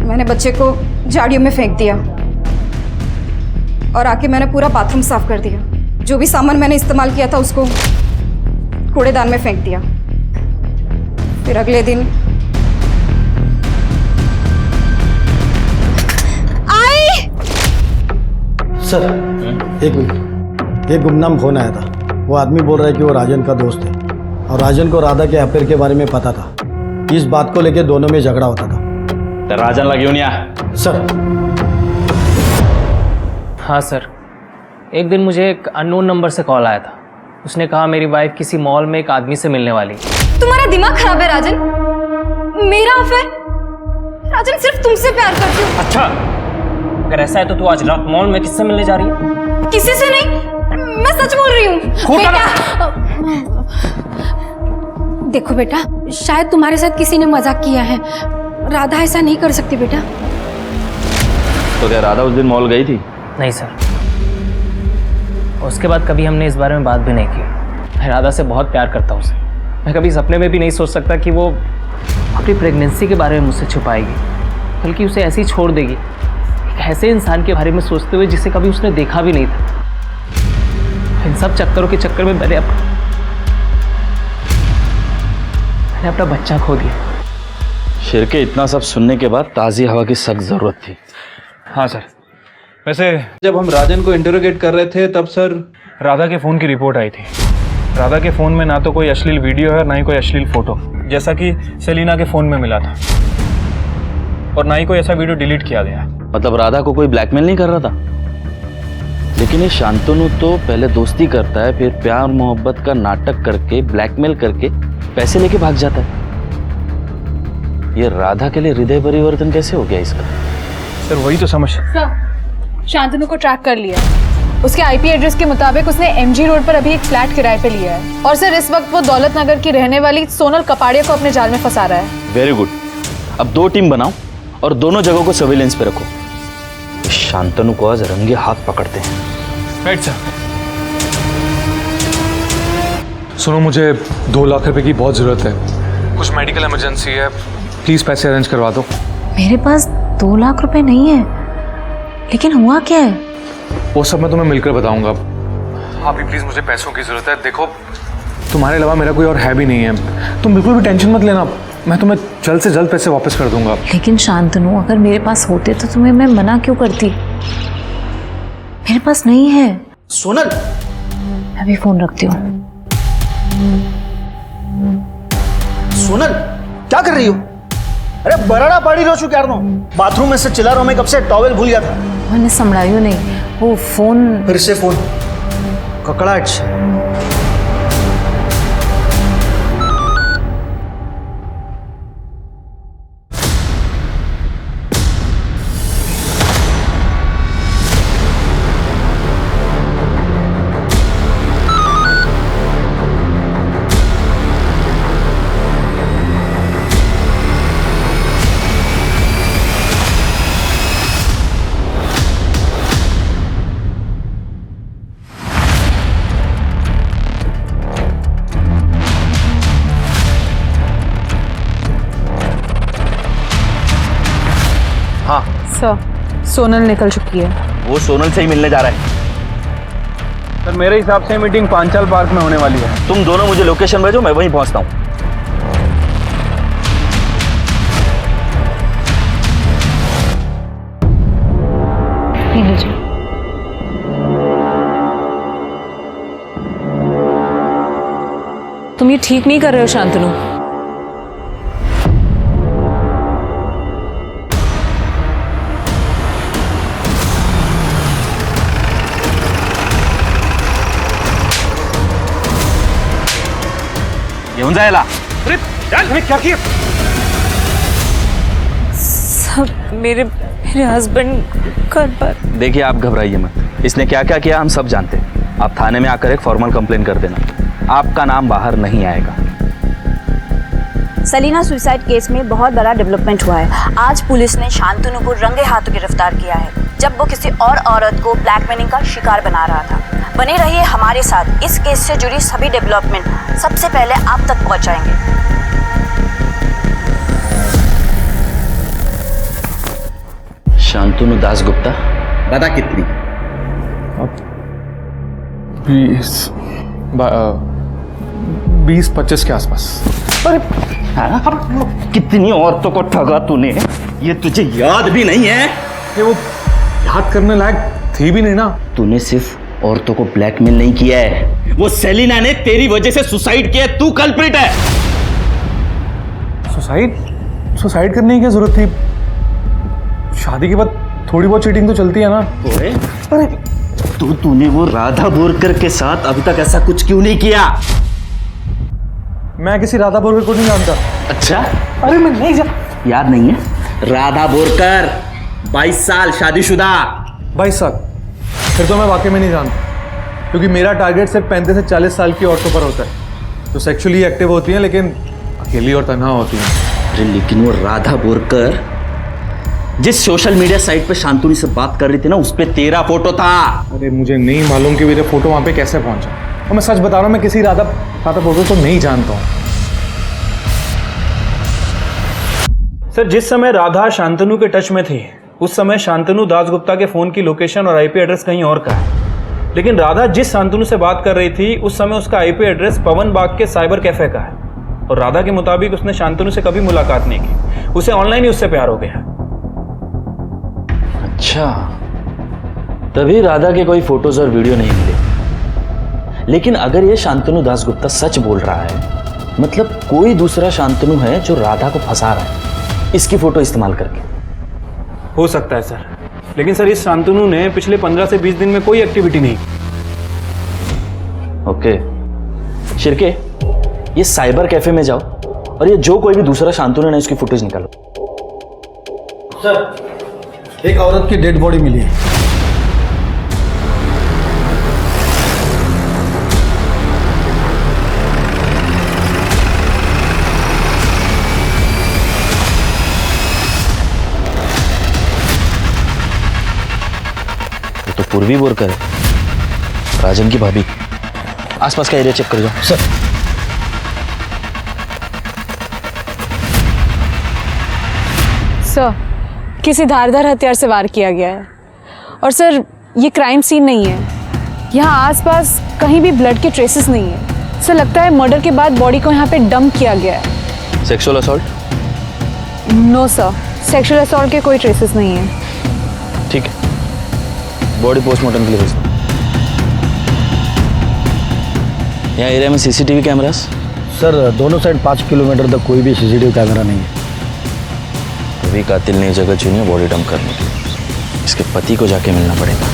Speaker 7: मैंने बच्चे को झाड़ियों में फेंक दिया और आके मैंने पूरा बाथरूम साफ कर दिया। जो भी सामान मैंने इस्तेमाल किया था उसको कूड़ेदान में फेंक दिया। फिर अगले दिन आई।
Speaker 13: सर एक मिनट, एक गुमनाम फोन आया था। वो आदमी बोल रहा है कि वो राजन का दोस्त है और राजन को राधा के अफेयर के बारे में पता था। इस बात को लेकर दोनों में झगड़ा होता था।
Speaker 12: तो राजन लगी नहीं आ
Speaker 13: सर?
Speaker 6: हाँ सर, एक दिन मुझे एक अननोन नंबर से कॉल आया था। उसने कहा मेरी वाइफ किसी मॉल में एक आदमी से मिलने वाली।
Speaker 7: तुम्हारा दिमाग खराब है राजन। मेरा अफेयर? राजन सिर्फ तुमसे प्यार करती हूँ।
Speaker 6: अच्छा, अगर ऐसा है तो तू आज रात मॉल में किससे मिलने जा रही है?
Speaker 7: किसी से नहीं, मैं सच बोल रही हूँ। बेटा देखो बेटा, शायद तुम्हारे साथ किसी ने मजाक किया है। राधा ऐसा नहीं कर सकती बेटा।
Speaker 12: तो क्या राधा उस दिन मॉल गई थी?
Speaker 6: नहीं सर, उसके बाद कभी हमने इस बारे में बात भी नहीं की। मैं राधा से बहुत प्यार करता हूँ उसे। मैं कभी सपने में भी नहीं सोच सकता कि वो अपनी प्रेगनेंसी के बारे में मुझसे छुपाएगी। बल्कि उसे ऐसे ही छोड़ देगी, एक ऐसे इंसान के बारे में सोचते हुए जिसे कभी उसने देखा भी नहीं था। इन सब चक्करों के चक्कर में मैंने अपना बच्चा खो दिया।
Speaker 1: शिरके, इतना सब सुनने के बाद ताज़ी हवा की सख्त ज़रूरत थी।
Speaker 5: हाँ सर, वैसे जब हम राजन को इंटरोगेट कर रहे थे तब सर राधा के फ़ोन की रिपोर्ट आई थी। राधा के फ़ोन में ना तो कोई अश्लील वीडियो है, ना ही कोई अश्लील फ़ोटो, जैसा कि सेलिना के फ़ोन में मिला था, और ना ही कोई ऐसा वीडियो डिलीट किया गया।
Speaker 1: मतलब राधा को कोई ब्लैकमेल नहीं कर रहा था? लेकिन ये शांतनु तो पहले दोस्ती करता है, फिर प्यार मोहब्बत का नाटक करके ब्लैकमेल करके पैसे लेके भाग जाता है। ये राधा के लिए हृदय परिवर्तन कैसे हो गया इसका?
Speaker 5: सर वही तो समझ।
Speaker 9: सर, शांतनु को ट्रैक कर लिया है। उसके आईपी एड्रेस के मुताबिक उसने एमजी रोड पर अभी एक फ्लैट किराए पे लिया है, और सर इस वक्त वो दौलत नगर की रहने वाली सोनल कपाड़िया को अपने जाल में फंसा रहा है।
Speaker 1: Very good. अब 2 टीम बनाओ और दोनों जगहों को सर्विलेंस पे रखो। शांतनु को आज रंगे हाथ पकड़ते हैं।
Speaker 5: Right sir.
Speaker 11: सुनो, मुझे 2 लाख रुपए की बहुत ज़रूरत है, कुछ मेडिकल इमरजेंसी है, प्लीज़ पैसे अरेंज करवा दो।
Speaker 4: मेरे पास 2 लाख रुपए नहीं है, लेकिन हुआ क्या है?
Speaker 11: वो सब मैं तुम्हें मिलकर बताऊंगा। अभी प्लीज़ मुझे पैसों की ज़रूरत है। देखो, तुम्हारे अलावा मेरा कोई और है भी नहीं है, तुम बिल्कुल भी टेंशन मत लेना, मैं तुम्हें जल्द से जल्द पैसे वापस कर दूंगा।
Speaker 4: लेकिन शांतनु, अगर मेरे पास होते तो तुम्हें मैं मना क्यों करती? मेरे पास नहीं है।
Speaker 10: सोनल,
Speaker 4: मैं भी फोन रखती हूँ।
Speaker 10: सोनल, क्या कर रही हो? अरे बराड़ा पाड़ी रो चुके यार, बाथरूम में से चिल्ला रहा हूं मैं कब से, टॉवेल भूल गया था।
Speaker 4: मैंने संभळायो नहीं, वो फोन
Speaker 10: फिर से फोन ककड़ाहट से।
Speaker 9: सर, सोनल निकल चुकी है।
Speaker 1: वो सोनल से ही मिलने जा रहा है।
Speaker 5: सर मेरे हिसाब से मीटिंग पांचाल पार्क में होने वाली है।
Speaker 1: तुम दोनों मुझे लोकेशन भेजो, मैं वहीं पहुंचता हूँ।
Speaker 4: तुम ये ठीक नहीं कर रहे हो शांतनु।
Speaker 1: येऊन जायला।
Speaker 8: अरे क्या किया?
Speaker 4: सब मेरे हस्बैंड घर पर।
Speaker 1: देखिए, आप घबराइए मत, इसने क्या क्या किया हम सब जानते हैं। आप थाने में आकर एक फॉर्मल कंप्लेन कर देना, आपका नाम बाहर नहीं आएगा।
Speaker 14: सलीना सुसाइड केस में बहुत बड़ा डेवलपमेंट हुआ है। आज पुलिस ने शांतनु को रंगे हाथों गिरफ्तार किया है, जब वो किसी और औरत को ब्लैकमेलिंग का शिकार बना रहा था। बने रहिए हमारे साथ, इस केस से जुड़ी सभी डेवलपमेंट सबसे पहले आप तक पहुंचाएंगे।
Speaker 1: शांतनु दास गुप्ता,
Speaker 12: बता कितनी?
Speaker 11: 20-25 के आसपास।
Speaker 12: अरे कितनी औरतों को ठगा तूने, ये तुझे याद भी नहीं है?
Speaker 11: ये वो याद करने लायक थी भी नहीं ना।
Speaker 12: तूने सिर्फ औरतों को ब्लैकमेल नहीं किया है, वो सेलिना ने तेरी वजह से सुसाइड किया, तू कल्प्रिट है।
Speaker 11: सुसाइड करने की क्या जरूरत थी? शादी के बाद थोड़ी बहुत चीटिंग तो चलती है ना।
Speaker 12: अरे तूने वो राधा बोरकर के साथ अभी तक ऐसा कुछ क्यों नहीं किया?
Speaker 11: मैं किसी राधा बोरकर को नहीं जानता।
Speaker 12: अच्छा,
Speaker 11: अरे मैं नहीं जानता।
Speaker 12: याद नहीं है? राधा बोरकर 22 साल, शादीशुदा।
Speaker 11: 22 साल? फिर तो मैं वाकई में नहीं जानता, क्योंकि मेरा टारगेट सिर्फ 35 से 40 साल की औरतों पर होता है, जो सेक्सुअली एक्टिव होती हैं लेकिन अकेली और तन्हा होती हैं।
Speaker 12: अरे लेकिन वो राधा बोरकर जिस सोशल मीडिया साइट पे शांतनु से बात कर रही थी ना, उस पे तेरा फोटो था।
Speaker 11: अरे मुझे नहीं मालूम कि मेरा फोटो वहां पे कैसे पहुंचा, और मैं सच बता रहा हूँ, मैं किसी राधा बोरकर को नहीं जानता हूँ।
Speaker 5: सर जिस समय राधा शांतनु के टच में थी उस समय शांतनु दासगुप्ता के फ़ोन की लोकेशन और आईपी एड्रेस कहीं और का है, लेकिन राधा जिस शांतनु से बात कर रही थी उस समय उसका आईपी एड्रेस पवन बाग के साइबर कैफे का है, और राधा के मुताबिक उसने शांतनु से कभी मुलाकात नहीं की, उसे ऑनलाइन ही उससे प्यार हो गया।
Speaker 1: अच्छा, तभी राधा के कोई फोटोज और वीडियो नहीं मिले। लेकिन अगर ये शांतनु दासगुप्ता सच बोल रहा है, मतलब कोई दूसरा शांतनु है जो राधा को फंसा रहा है इसकी फोटो इस्तेमाल करके।
Speaker 5: हो सकता है सर, लेकिन सर इस शांतनु ने पिछले 15 से 20 दिन में कोई एक्टिविटी नहीं।
Speaker 1: ओके शिरके, ये साइबर कैफे में जाओ और ये जो कोई भी दूसरा शांतनु है उसकी फुटेज निकालो।
Speaker 13: सर, एक औरत की डेड बॉडी मिली है।
Speaker 1: ये तो पूर्वी बोरकर है, राजन की भाभी। आसपास का एरिया चेक कर जाओ।
Speaker 13: सर,
Speaker 9: सर, किसी धारदार हथियार से वार किया गया है और सर ये क्राइम सीन नहीं है। यहाँ आसपास कहीं भी ब्लड के ट्रेसेस नहीं है। सर लगता है मर्डर के बाद बॉडी को यहाँ पे डंप किया गया है।
Speaker 1: Sexual assault?
Speaker 9: No sir, sexual assault के कोई ट्रेसेस नहीं है।
Speaker 1: ठीक है, बॉडी पोस्टमार्टम के लिए भेज दो। यहाँ एरिया में सीसीटीवी कैमरास?
Speaker 13: सर, दोनों साइड 5 किलोमीटर तक कोई भी सीसीटीवी कैमरा नहीं है।
Speaker 1: तभी कातिल ने जगह चुनी है बॉडी डंप करने के लिए। इसके पति को जाके मिलना पड़ेगा।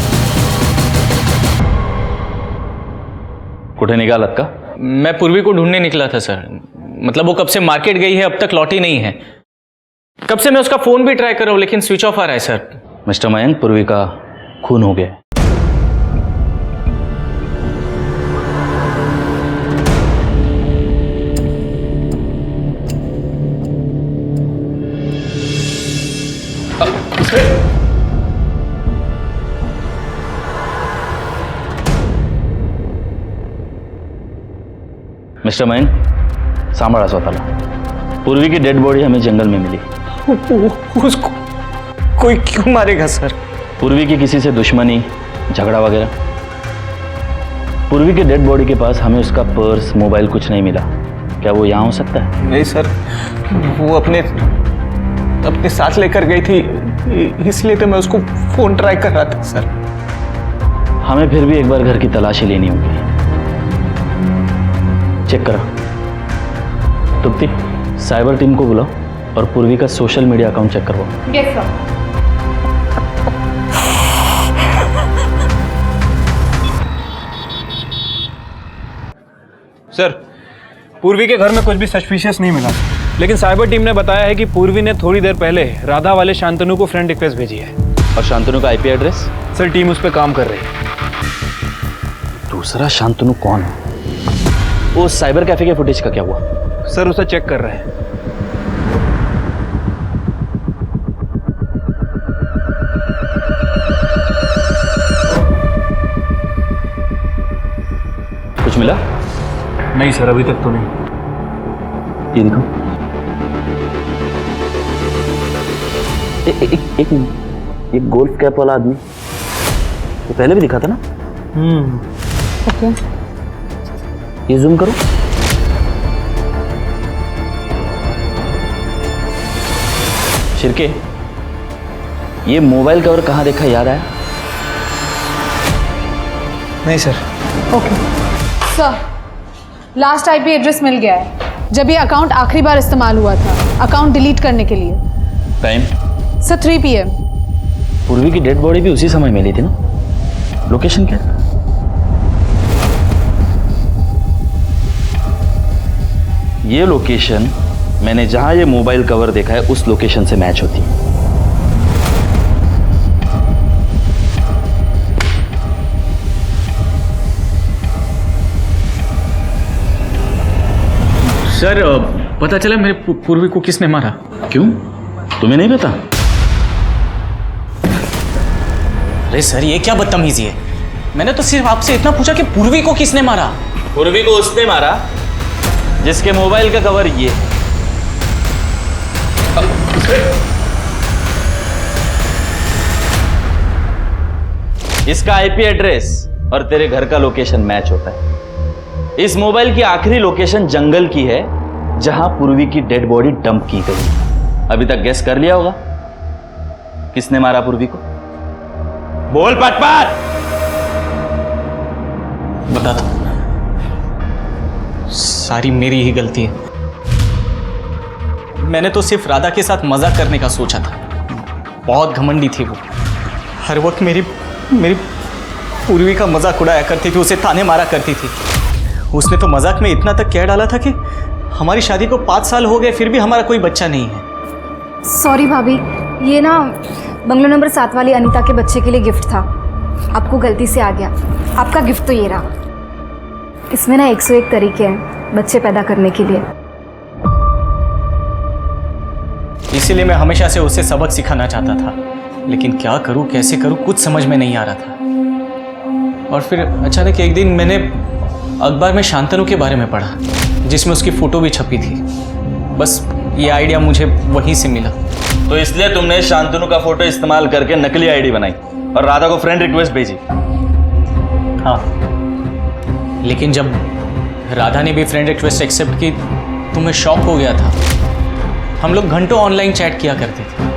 Speaker 1: कुठे निकालत का?
Speaker 6: मैं पूर्वी को ढूंढने निकला था सर, मतलब वो कब से मार्केट गई है, अब तक लौटी नहीं है। कब से मैं उसका फोन भी ट्राई कर रहा हूँ लेकिन स्विच ऑफ आ रहा है सर।
Speaker 1: मिस्टर मयंक, पूर्वी का खून हो गया है। मिस्टर मयंक, सांभाळा स्वतःला। पूर्वी की डेड बॉडी हमें जंगल में मिली।
Speaker 6: उसको कोई क्यों मारेगा सर?
Speaker 1: पूर्वी की किसी से दुश्मनी, झगड़ा वगैरह? पूर्वी के डेड बॉडी के पास हमें उसका पर्स, मोबाइल कुछ नहीं मिला। क्या वो यहाँ हो सकता है?
Speaker 6: नहीं सर, वो अपने साथ लेकर गई थी, इसलिए तो मैं उसको फोन ट्राई कर रहा था सर।
Speaker 1: हमें फिर भी एक बार घर की तलाशी लेनी होगी। चेक करा। तुप्ती, साइबर टीम को बुलाओ और पूर्वी का सोशल मीडिया अकाउंट चेक करवाओ।
Speaker 9: Yes sir.
Speaker 5: सर, पूर्वी के घर में कुछ भी सस्पिशियस नहीं मिला, लेकिन साइबर टीम ने बताया है कि पूर्वी ने थोड़ी देर पहले राधा वाले शांतनु को फ्रेंड रिक्वेस्ट भेजी है।
Speaker 1: और शांतनु का आईपी एड्रेस?
Speaker 5: सर, टीम उस पर काम कर रही है।
Speaker 1: दूसरा शांतनु कौन है? वो साइबर कैफे के फुटेज का क्या हुआ?
Speaker 5: सर, उसे चेक कर रहे हैं।
Speaker 1: कुछ मिला?
Speaker 5: नहीं सर, अभी तक तो नहीं।
Speaker 1: ये देखो। एक मिनट, ये गोल्फ कैप वाला आदमी तो पहले भी दिखा था ना?
Speaker 9: ओके।
Speaker 1: ये जूम करो। शिरके, ये मोबाइल कवर कहाँ देखा, याद आया?
Speaker 5: नहीं सर।
Speaker 9: Okay sir, last IP address मिल गया है जब ये अकाउंट आखिरी बार इस्तेमाल हुआ था, अकाउंट डिलीट करने के लिए।
Speaker 1: टाइम?
Speaker 9: Sir 3 PM।
Speaker 1: पूर्वी की डेड बॉडी भी उसी समय मिली थी ना? लोकेशन क्या? ये लोकेशन मैंने जहां ये मोबाइल कवर देखा है उस लोकेशन से मैच होती है।
Speaker 6: सर, पता चला मेरे पूर्वी को किसने मारा।
Speaker 1: क्यों, तुम्हें नहीं पता?
Speaker 6: अरे सर, ये क्या बदतमीजी है? मैंने तो सिर्फ आपसे इतना पूछा कि पूर्वी को किसने मारा।
Speaker 1: पूर्वी को उसने मारा जिसके मोबाइल का कवर ये है।
Speaker 12: इसका आईपी एड्रेस और तेरे घर का लोकेशन मैच होता है। इस मोबाइल की आखिरी लोकेशन जंगल की है जहां पूर्वी की डेड बॉडी डंप की गई। अभी तक गेस कर लिया होगा किसने मारा पूर्वी को? बोल पटपट।
Speaker 6: बता दो, सारी मेरी ही गलती है। मैंने तो सिर्फ राधा के साथ मजाक करने का सोचा था। बहुत घमंडी थी वो, हर वक्त मेरी पूर्वी का मजाक उड़ाया करती थी, उसे ताने मारा करती थी। उसने तो मजाक में इतना तक कह डाला था कि हमारी शादी को 5 साल हो गए फिर भी हमारा कोई बच्चा नहीं है।
Speaker 7: सॉरी भाभी, ये ना बंगलो नंबर 7 वाली अनीता के बच्चे के लिए गिफ्ट था, आपको गलती से आ गया। आपका गिफ्ट तो ये रहा। इसमें ना 101 तरीके हैं बच्चे पैदा करने के लिए।
Speaker 6: इसीलिए मैं हमेशा से उसे सबक सिखाना चाहता था, लेकिन क्या करूं कैसे करूं कुछ समझ में नहीं आ रहा था। और फिर अचानक एक दिन मैंने अखबार में शांतनु के बारे में पढ़ा, जिसमें उसकी फोटो भी छपी थी। बस ये आइडिया मुझे वहीं से मिला।
Speaker 12: तो इसलिए तुमने शांतनु का फोटो इस्तेमाल करके नकली आईडी बनाई और राधा को फ्रेंड रिक्वेस्ट भेजी?
Speaker 6: हाँ, लेकिन जब राधा ने भी फ्रेंड रिक्वेस्ट एक्सेप्ट की तो मैं शॉक हो गया था। हम लोग घंटों ऑनलाइन चैट किया करते थे।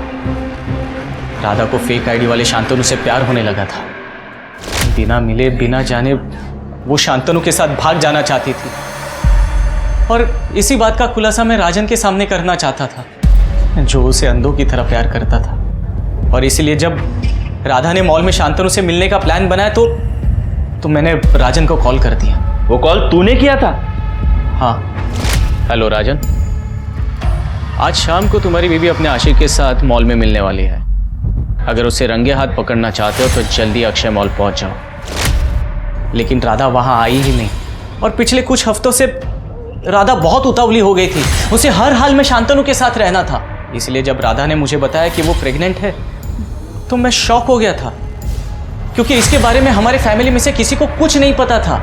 Speaker 6: राधा को फेक आईडी वाले शांतनु से प्यार होने लगा था। बिना मिले बिना जाने वो शांतनु के साथ भाग जाना चाहती थी, और इसी बात का खुलासा मैं राजन के सामने करना चाहता था, जो उसे अंधों की तरह प्यार करता था। और इसीलिए जब राधा ने मॉल में शांतनु से मिलने का प्लान बनाया तो मैंने राजन को कॉल कर दिया।
Speaker 12: वो कॉल तूने किया था?
Speaker 6: हाँ। हेलो राजन, आज शाम को तुम्हारी बीवी अपने आशिक के साथ मॉल में मिलने वाली है। अगर उसे रंगे हाथ पकड़ना चाहते हो तो जल्दी अक्षय मॉल पहुंच जाओ। लेकिन राधा वहां आई ही नहीं, और पिछले कुछ हफ्तों से राधा बहुत उतावली हो गई थी। उसे हर हाल में शांतनु के साथ रहना था। इसलिए जब राधा ने मुझे बताया कि वो प्रेग्नेंट है तो मैं शॉक हो गया था, क्योंकि इसके बारे में हमारे फैमिली में से किसी को कुछ नहीं पता था।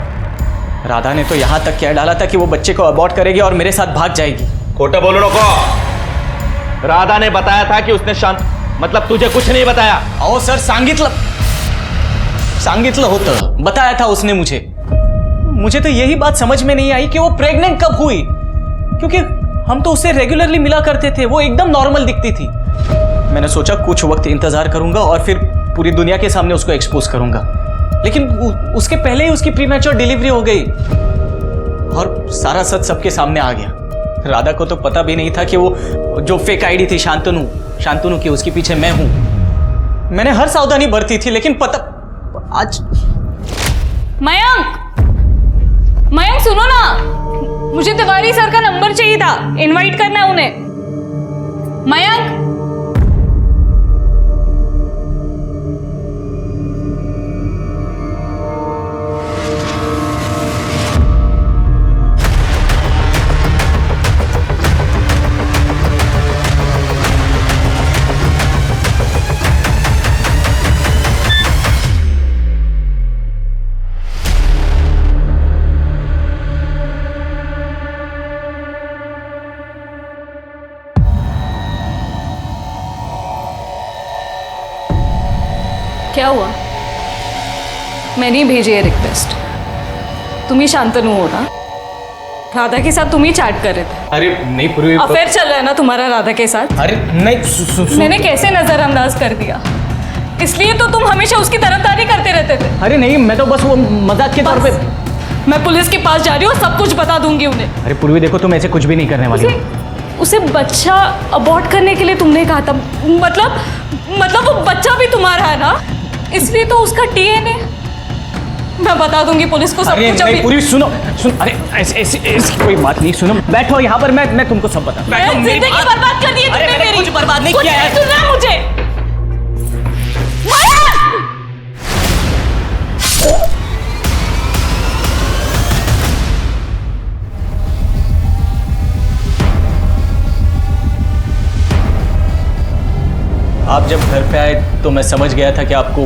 Speaker 6: राधा ने तो यहां तक कह डाला था कि वो बच्चे को अबॉर्ट करेगी और मेरे साथ भाग जाएगी।
Speaker 12: खोटा बोलो नको। राधा ने बताया था कि उसने मतलब तुझे कुछ नहीं बताया?
Speaker 6: अहो सर, सांगितलं होतं, बताया था उसने मुझे तो यही बात समझ में नहीं आई कि वो प्रेग्नेंट कब हुई, क्योंकि हम तो उससे रेगुलरली मिला करते थे। वो एकदम नॉर्मल दिखती थी। मैंने सोचा कुछ वक्त इंतजार करूंगा और फिर पूरी दुनिया के सामने उसको एक्सपोज करूंगा, लेकिन उसके पहले ही उसकी प्रीमैच्योर डिलीवरी हो गई और सारा सच सबके सामने आ गया। राधा को तो पता भी नहीं था कि वो जो फेक आईडी थी शांतनु की, उसके पीछे मैं हूं। मैंने हर सावधानी बरती थी, लेकिन पता आज।
Speaker 9: मयंक सुनो ना, मुझे तिवारी सर का नंबर चाहिए था, इनवाइट करना है उन्हें। मयंक, क्या हुआ? मैंने ही भेजी है रिक्वेस्ट। तुम ही शांतनु हो ना? राधा के साथ तुम ही चैट कर रहे थे।
Speaker 6: अरे नहीं पूर्वी,
Speaker 9: अफेयर चल रहा है ना तुम्हारा राधा के साथ?
Speaker 6: अरे नहीं,
Speaker 9: मैंने कैसे नजरअंदाज कर दिया? इसलिए तो तुम हमेशा उसकी तरफदारी करते रहते थे।
Speaker 6: अरे नहीं, मैं तो बस वो मजाक के तौर पे।
Speaker 9: मैं पुलिस के पास जा रही हूँ, सब कुछ बता दूंगी उन्हें।
Speaker 6: अरे पूर्वी देखो, तुम ऐसे कुछ भी नहीं करने वाली हो।
Speaker 9: उसे बच्चा अबॉर्ट करने के लिए तुमने कहा था, मतलब वो बच्चा भी तुम्हारा है ना, इसलिए तो उसका डीएनए। मैं बता दूंगी पुलिस को सब कुछ।
Speaker 6: अरे पूरी सुनो, अरे ऐसी कोई बात नहीं। सुनो, बैठो यहाँ पर, मैं तुमको सब बता।
Speaker 9: जिंदगी बर्बाद कर दी है तुमने मेरी।
Speaker 6: कुछ बर्बाद नहीं किया है।
Speaker 9: सुनना मुझे।
Speaker 6: आप जब घर पे आए तो मैं समझ गया था कि आपको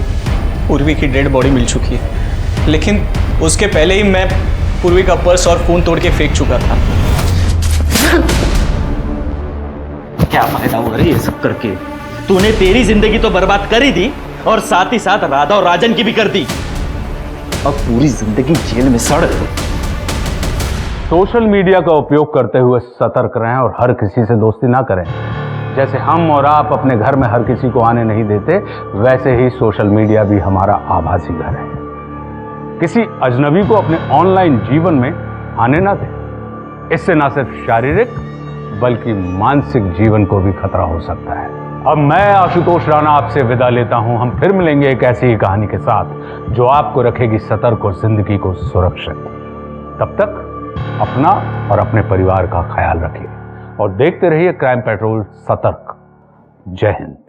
Speaker 6: पूर्वी की डेड बॉडी मिल चुकी है, लेकिन उसके पहले ही मैं पूर्वी का पर्स और फोन तोड़ के फेंक चुका था।
Speaker 12: क्या फायदा हुआ रे ये सब करके? तूने तेरी जिंदगी तो बर्बाद कर ही दी और साथ ही साथ राधा और राजन की भी कर दी। अब पूरी जिंदगी जेल में सड़ रही।
Speaker 3: सोशल मीडिया का उपयोग करते हुए सतर्क रहें और हर किसी से दोस्ती ना करें। जैसे हम और आप अपने घर में हर किसी को आने नहीं देते, वैसे ही सोशल मीडिया भी हमारा आभासी घर है। किसी अजनबी को अपने ऑनलाइन जीवन में आने ना दें। इससे ना सिर्फ शारीरिक बल्कि मानसिक जीवन को भी खतरा हो सकता है। अब मैं आशुतोष राणा आपसे विदा लेता हूं। हम फिर मिलेंगे एक ऐसी ही कहानी के साथ जो आपको रखेगी सतर्क और जिंदगी को सुरक्षित। तब तक अपना और अपने परिवार का ख्याल रखिए और देखते रहिए क्राइम पेट्रोल सतर्क। जय हिंद।